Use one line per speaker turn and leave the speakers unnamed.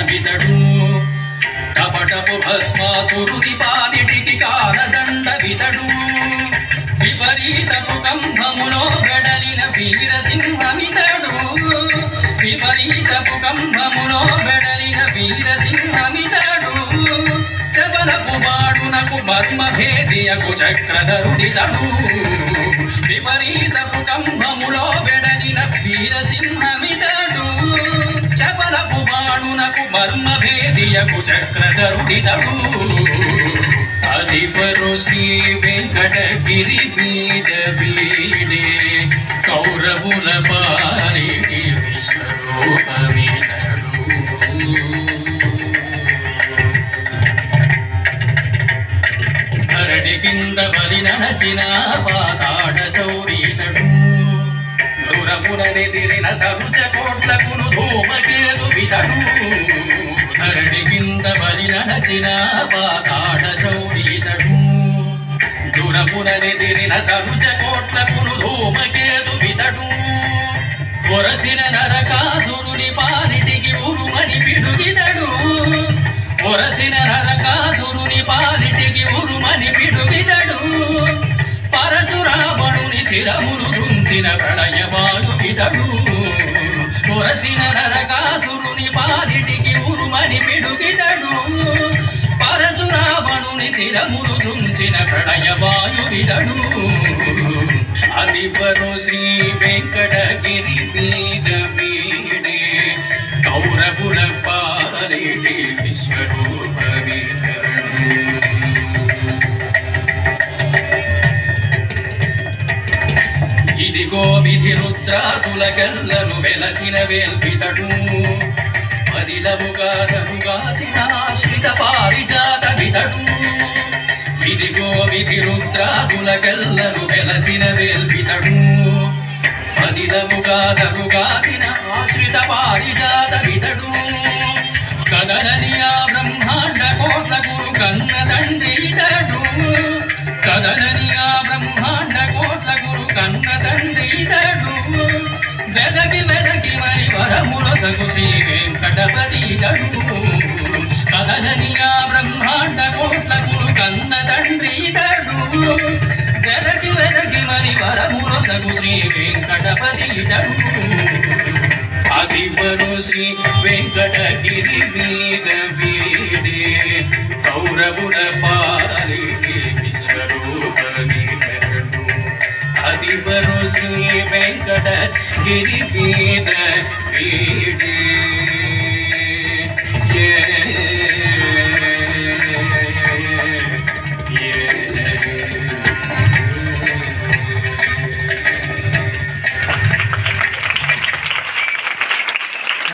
వితడు కపటపు భస్మాసురుని పాలిటికి కాలదండ వితడు విపరీతపు కంభములో వెడలిన వీరసింహమితడు విపరీతపు కంభములో వెడలిన వీరసింహమితడు చపలపు బాడునకు పద్మభేదియకు చక్రధరుడితడు విపరీతపు కంభములో వెడలిన వీరసింహమితడు చపలపు బాడునకు మర్మభేదియకు చక్రధరుడితడు అధిపరు శ్రీ వెంకటగిరి మీద వీడే కౌరవుల పాలిటి విశ్వరూపమితడు ధరణి కింద బలి నడచిన పాతాళ శౌరీతడు దూరమునెదిరిన తరుచ కోట్లకును ధూమకేతు వితడు ధరణి కింద బలి నడచిన పాతాళ శౌరీతడు దూరమునెదిరిన తరుచ కోట్లకును ధూమకేతు వితడు పొరసిన నరకాసురుని పాలిటికి ఉరుమని పిడుగితడు పొరసిన నరకాసురుని పాలిటికి ఉరుమని పిడుగితడు పరశురామణుని శిరమును దుంచిన ప్రళయవాయువితడు పొరసిన నరకాసురుని పాలిటికి ఉరుమని పిడుగితడు పరశురామణుని శిరమును దుంచిన ప్రళయవాయువితడు అధిపరు శ్రీ వెంకటగిరి మీద వీడే కౌరవుల పాలిటి విశ్వరూపమితడు ఇదిగో విధి రుద్రాతుల గల్లను వెలసిన వేల్పితడు పదిలముగాదముగాచిన ఆశ్రిత పారిజాత వితడు ఇదిగో విధి రుద్రాతుల గల్లను వెలసిన వేల్పితడు పదిలముగాదముగాచిన ఆశ్రిత పారిజాత వితడు కదలని ఆ బ్రహ్మాండ కోట్ల గురు కన్న తండ్రి ఇతడు కదలని ఆ బ్రహ్మాండ కోట్ల గురు కన్న తండ్రి ఇతడు వెదకి వెదకి మరి వరములసగు శ్రీ వెంకటపతి ఇతడు కదలని ఆ బ్రహ్మాండ కోట్ల గురు కన్న తండ్రి ఇతడు వెదకి వెదకి మరి వరములసగు శ్రీ వెంకటపతి ఇతడు అధిపరు శ్రీ వెంకటగిరి మీద వీడే కౌరవుల పాలిటి విశ్వరూపమితడు అధిపరు శ్రీ వెంకటగిరి మీద వీడే